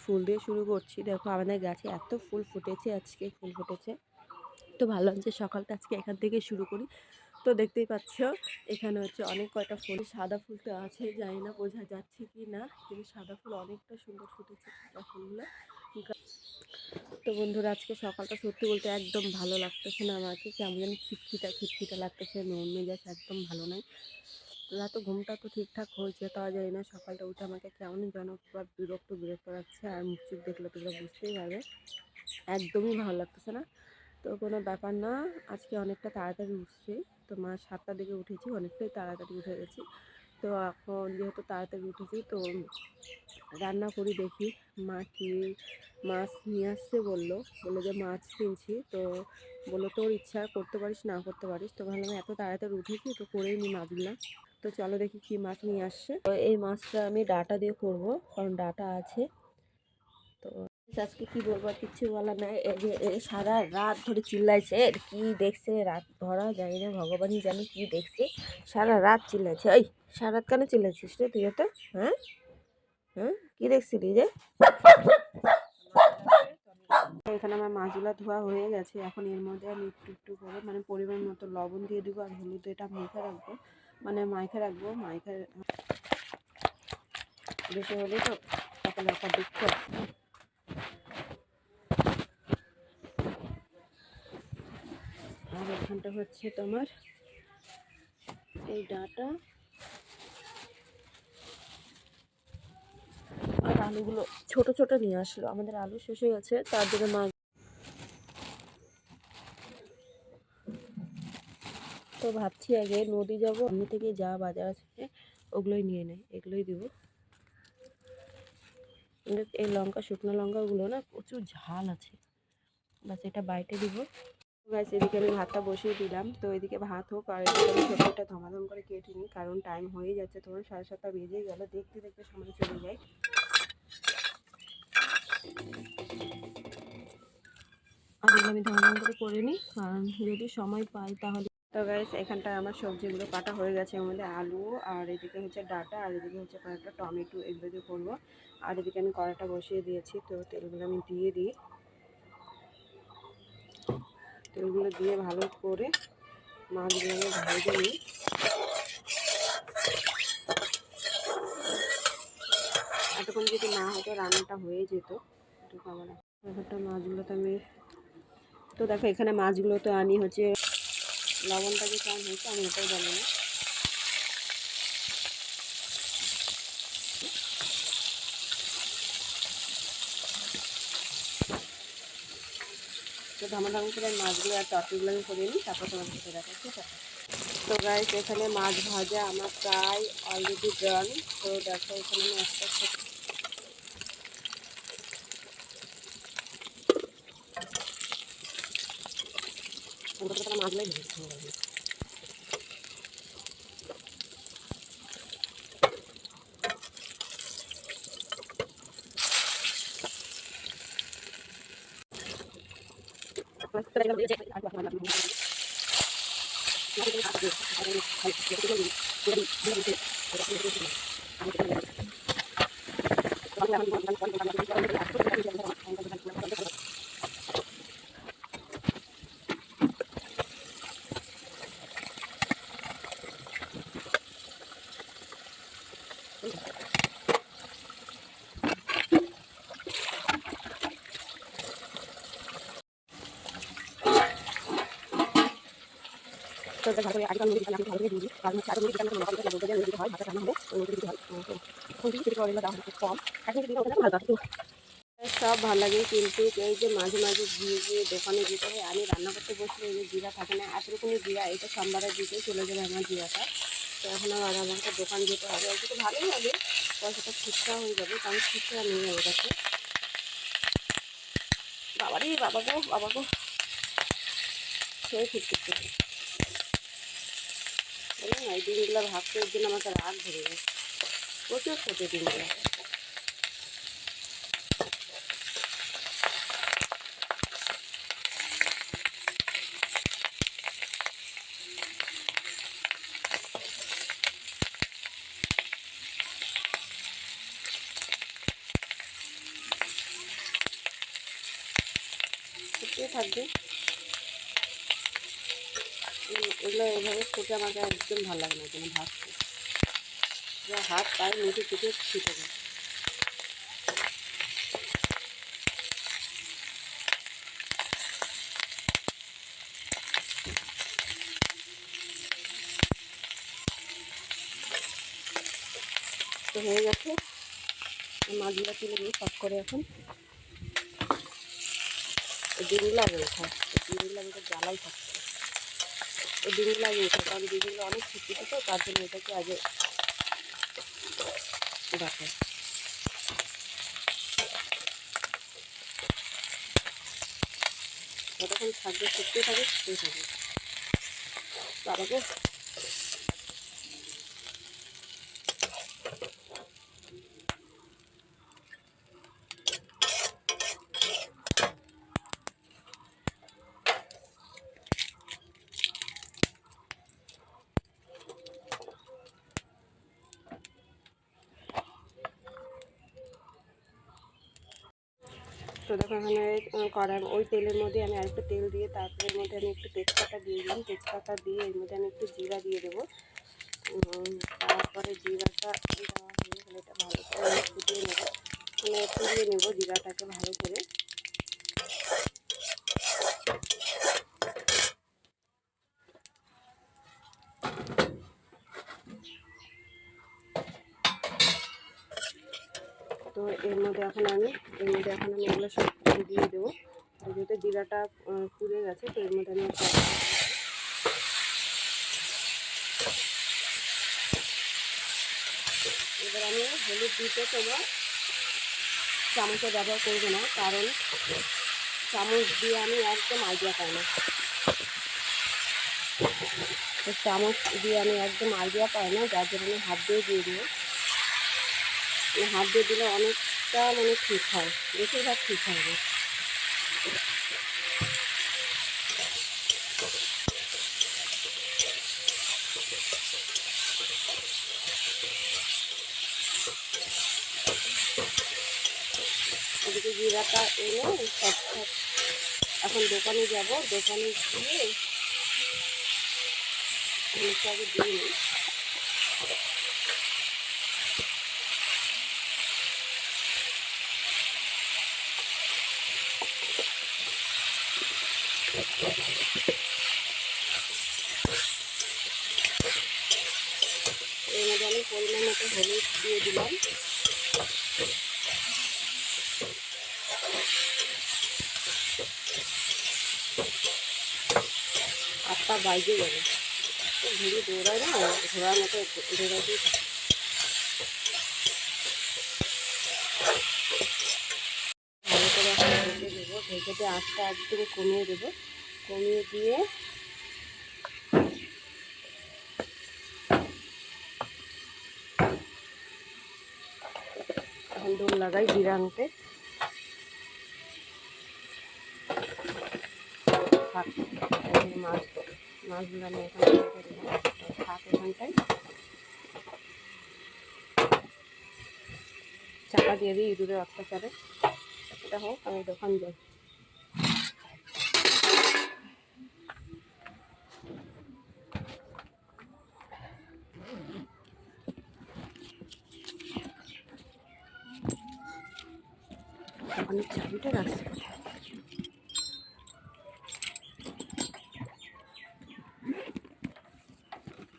ফুল দিয়ে শুরু করছি। দেখো আমাদের গাছে এত ফুল ফুটেছে, আজকে ফুল ফুটেছে, তো ভালো লাগছে। সকালটা আজকে এখান থেকে শুরু করি। তো দেখতেই পাচ্ছ এখানে হচ্ছে অনেক কয়টা ফুল, সাদা ফুল তো আছে, জানি না বোঝা যাচ্ছে কি না, কিন্তু সাদা ফুল অনেকটা সুন্দর ফুটেছে সাদা ফুলগুলো। তো বন্ধুরা আজকে সকালটা সত্যি বলতে একদম ভালো লাগতেছে না, আমাকে কেমন জানি খিটখিটা লাগতেছে, মন মেজাজ একদম ভালো নাই। রাতে ঘুমটা তো ঠিকঠাক হয়েছে, তাও জানি না সকালটা উঠে আমাকে কেমন যেন পুরো বিরক্ত লাগছে। আর মুখ চুখ দেখলে তোমরা বুঝতেই পারবে, একদমই ভালো লাগতেছে না। তো কোনো ব্যাপার না, আজকে অনেকটা তাড়াতাড়ি উঠছি। তো মা 7টার দিকে উঠেছি, অনেকটাই তাড়াতাড়ি উঠে গেছি। তো এখন যেহেতু তাড়াতাড়ি উঠেছি, তো রান্না করি, দেখি মা কি মাছ নিয়ে আসছে। বললো যে মাছ কিনছি। তো বললো তোর ইচ্ছা, করতে পারিস না করতে পারিস। তো ভাবলাম এত তাড়াতাড়ি উঠেছি, তো করেই নি মাছগুলো। তো চলো দেখি কি মাছ নিয়ে আসছে। তো এই মাছটা আমি ডাটা দিয়ে করব, কারণ ডাটা আছে। তো আজকে কি বলবো, কিচ্ছু বলার নাই। এই যে সারা রাত ধরে চিল্লাইছে, কি দেখছে রাত ভরা, জানি না, ভগবানই জানি কি দেখছে। সারা রাত চিল্লাইছে। এই সারা রাত কেন চিল্লাইছিস রে তুই? এটা হ্যাঁ হ্যাঁ কি দেখছিলি রে? এখানে আমার মাছগুলো ধোয়া হয়ে গেছে। এখন এর মধ্যে আমি একটু করে মানে পরিমাণ মতো লবণ দিয়ে দেবো, আর হলুদ এটা মেখে রাখবো, মানে মাইখে রাখবো। বেশি হলে তো সকালে একটা দুঃখ আছে। আর এখানটা হচ্ছে তোমার এই ডাটা আর আলুগুলো ছোট ছোট নিয়ে আসলো, আমাদের আলু শেষ হয়ে গেছে, তার জন্য মাছ। তো ভাবছি আগে নদী যাবো, নদী থেকে যা বাজার আছে ওগুলোই নিয়ে নেয়, এগুলোই দেবো। এই লঙ্কা, শুকনো লঙ্কাগুলো না প্রচুর ঝাল আছে, বাস এটা বাইটে দিব। গাইস এদিকে আমি ভাতটা বসিয়ে দিলাম। তো এদিকে ভাত হোক, আর এদিকে আমি সবজিটা ধমাধম করে কেটে নিই, কারণ টাইম হয়ে যাচ্ছে। তোমার 7:30 বেজেই গেল, দেখতে দেখতে সময় চলে যায়। আর এগুলো আমি ধমাধম করে নিই, কারণ যদি সময় পাই তাহলে। তো গাইস এখানটায় আমার সবজিগুলো কাটা হয়ে গেছে, এর মধ্যে আলু, আর এদিকে হচ্ছে ডাটা, আর এদিকে হচ্ছে কয়েকটা টমেটো, এগুলো দিয়ে করবো। আর এদিকে আমি কড়াটা বসিয়ে দিয়েছি। তো তেলগুলো আমি দিয়ে দিই, তেলগুলো দিয়ে ভালো করে মাছগুলো আমি ভেজে নিই। এতক্ষণ যদি না হতো রান্নাটা হয়ে যেত। এটুকু আমার ব্যাপারটা, মাছগুলো তো আমি, তো দেখো এখানে মাছগুলো তো আমি হচ্ছে লবণটা যে কেমন হয়েছে আমি এটাও জানি না। তো ধামাধাম করে মাছগুলো আর টপিগুলো আমি করে নিই, তারপর তোমার সাথে দেখা, ঠিক আছে? তো গাইস এখানে মাছ ভাজা আমার প্রায় অলরেডি ডান। তো দেখো এখানে আমি একটা মাছগুলোই ভেজেছি। তো ভালো করে আগে নদী দিতে ভালো করে দিয়ে দিই, কারণ হচ্ছে আগে নদী দিতে আমরা নদী দিতে নদী দিতে হয়, ভাতটা রান্না হবে নদী দিতে হয়। তো কোন দিকে সেটা অরেলা দাও একটু কম, এখন যদি ওটা ভালো থাকে সব ভালো লাগে। কিন্তু এই যে মাঝে মাঝে গিয়ে দোকানে যেতে হয়, আমি রান্না করতে বসলে এই যে জিরা থাকে না, এত রকমের জিরা, এটা সোমবারের দিকে চলে যাবে আমার জিরাটা। তো এখন আমার আমাকে দোকান যেতে হবে, ওটা তো ভালোই হবে, পয়সাটা ঠিকঠাক হয়ে যাবে, কারণ ঠিকঠাক নেই আমার কাছে। বাবারে বাবা গো সেই ফিরতে এই দিনগুলো ভাবতে এর জন্য আমাকে রাগ ধরে যায়, প্রচুর ছোটো দিনগুলো। থাকবে। এগুলো এভাবে ফুটে আমাকে একদম ভালো লাগে না, যেন ভাজতে হাত পায়ে মুখে চুটে ছুটে যায়। তো হয়ে গেছে, মাছগুলো তুলে দিই সব করে। এখন ডিমগুলো আগে ওঠায়, ডিমগুলো আমাকে জ্বালাই থাকছে। এই ডিমগুলো আগে ওঠায়, কারণ ডিমগুলো অনেক ছুটি তো, তার জন্য এটাকে আগে রাখায়। যতক্ষণ থাকবে ফুটতে থাকে ফুটতে থাকে। তার আগে তো দেখো এখানে কড়াই ওই তেলের মধ্যে আমি আরেকটু তেল দিয়ে তারপরে এর মধ্যে আমি একটু তেজপাতা দিয়ে দিলাম। তেজপাতা দিয়ে এর মধ্যে আমি একটু জিরা দিয়ে দেবো। তারপরে জিরাটা দেওয়া হয়ে গেলে এটা ভালো করে আমি ফুটিয়ে নেব, মানে পুড়িয়ে নেব জিরাটাকে ভালো করে। তো এর মধ্যে এখন আমি এগুলো সব দিয়ে দেবো। যেহেতু জিরাটা পুড়ে গেছে, তো এর মধ্যে আমি এবার আমি হলুদ দিতে তোমার চামচে ব্যবহার করবো না, কারণ চামচ দিয়ে আমি একদম আইডিয়া পাই না। তো চামচ দিয়ে আমি একদম আইডিয়া পাই না, যার জন্য আমি হাত দিয়ে দেবো। হাত দিয়ে দিলে অনেকটা মানে ঠিক হয়, বেশিরভাগ ঠিক হয় না। এদিকে জিরাটা এনে সব এখন দোকানে যাব, দোকানে গিয়ে আগে দিয়ে নিই। এর মধ্যে আমি পরিমাণ মতো হলুদ দিয়ে দিলাম। আটটা বাইজে যাবে, ঘুরে দৌড়ায় না, ঘোরার মতো দৌড়াতেই থাকে। ভালো করে এখন ঢেকে দেবো, ঢেকে দিয়ে আটটা একদম কমিয়ে দেবো। কমিয়ে দিয়ে এখন দোল লাগাই জিরা আনতে। মাছগুলো আমি এখানে থাক এখানটায় চাপা দিয়ে দিই ইঁদুরের অত্যাচারে। এটা হোক, আমি দোকান যাই। দোকানের চাবিটা রাখছি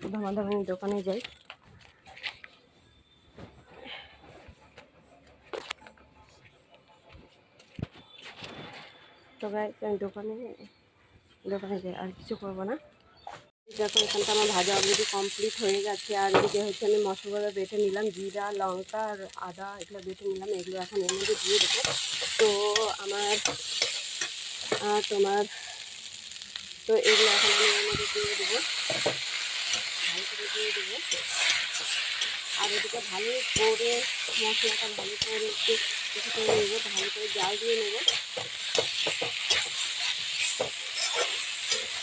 কোথায়? আমাদের আমি দোকানে যাই। তো গাইস আমি দোকানে যাই, আর কিছু করবো না। দেখো এখানটা আমার ভাজা অলরেডি কমপ্লিট হয়ে গেছে। আর এদিকে হচ্ছে আমি মশলাগুলো বেটে নিলাম, জিরা লঙ্কা আর আদা এগুলো বেটে নিলাম। এগুলো এখন এর মধ্যে দিয়ে দেবো। তো আমার তো এগুলো এখন আমি এর মধ্যে দিয়ে দেবো, ভালো করে দিয়ে দেবো। আর এদিকে ভালো করে মশলাটা ভালো করে একটু কিছু করে নেবো, ভালো করে জাল দিয়ে নেবো।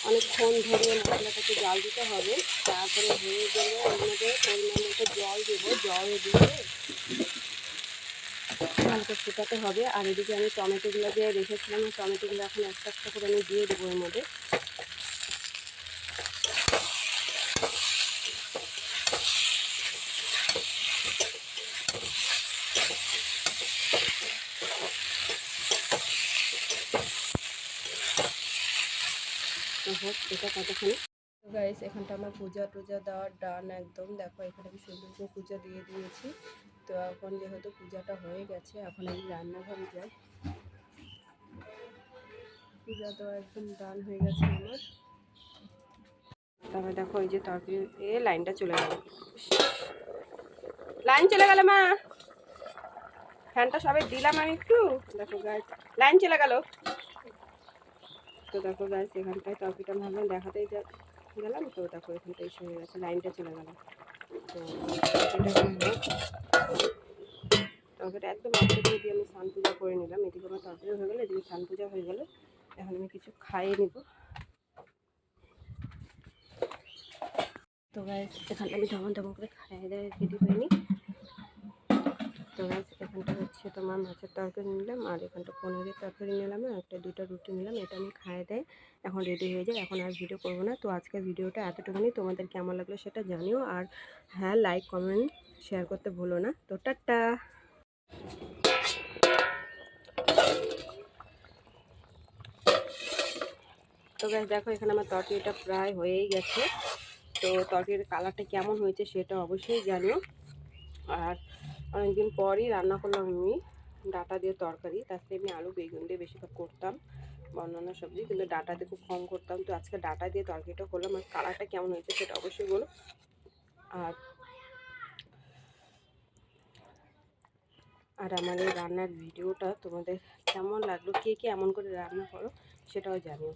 অনেকক্ষণ ধরে মশলাটাকে জাল দিতে হবে। তারপরে হয়ে গেলে ওর মধ্যে পরিমাণ মতো জল দেবো। জল দিয়ে ভালো করে ফুটাতে হবে। আর এদিকে আমি টমেটোগুলো যে রেখেছিলাম, টমেটোগুলো এখন একটা একটা করে আমি দিয়ে দেবো এর মধ্যে। তো হোক এটা কতক্ষণে। তো গাইস এখানটা আমার পূজা টুজা দেওয়ার ডান একদম। দেখো এখানে আমি সুন্দর করে পূজা দিয়ে দিয়েছি। তো এখন যেহেতু পূজাটা হয়ে গেছে, এখন আমি রান্নাঘরে যাই। পূজা দেওয়া একদম ডান হয়ে গেছে আমার। তারপরে দেখো এই যে তরকারি লাইনটা চলে গেল, লাইন চলে গেল মা। ফ্যানটা সবাই দিলাম আমি একটু, দেখো গাইস লাইন চলে গেল। তো দেখো গাইস এখানটায় তরকারিটা ভাবলাম দেখাতেই গেলাম, তো দেখো এখানটা এসে হয়ে গেছে, লাইনটা চলে গেল। তো তরকারিটা একদম আস্তে করে দিয়ে আমি স্নান পূজা করে নিলাম। এদিকে আমার তরকারি হয়ে গেলো, এদিকে স্নান পূজা হয়ে গেলো। এখন আমি কিছু খাইয়ে নিব। তো গাইস এখানটা আমি ধমন ধমন করে খাইয়ে দেয় রেডি হয়নি। তো গাইস এখানটা হচ্ছে তোমার মাছের তরকারি নিলাম, আর এখানটা পনিরের তরকারি নিলাম, আর একটা দুটো রুটি নিলাম। এটা আমি খাইয়ে দেয় এখন রেডি হয়ে যায়। এখন আর ভিডিও করবো না। তো আজকের ভিডিওটা এতটুকুনি, তোমাদের কেমন লাগলো সেটা জানিও। আর হ্যাঁ, লাইক কমেন্ট শেয়ার করতে ভুলো না। তো টাটা। তো গাইস দেখো এখানে আমার তরকারিটা প্রায় হয়েই গেছে। তো তরকারির কালারটা কেমন হয়েছে সেটা অবশ্যই জানিও। আর অনেকদিন পরই রান্না করলাম আমি ডাঁটা দিয়ে তরকারি। তাছাড়া আমি আলু বেগুন দিয়ে বেশিরভাগ করতাম বা অন্যান্য সবজি, কিন্তু ডাঁটা দিয়ে খুব কম করতাম। তো আজকে ডাঁটা দিয়ে তরকারিটা করলাম। আর কালারটা কেমন হয়েছে সেটা অবশ্যই বলো। আর আর আমার এই রান্নার ভিডিওটা তোমাদের কেমন লাগলো, কে কে এমন করে রান্না করো সেটাও জানিও।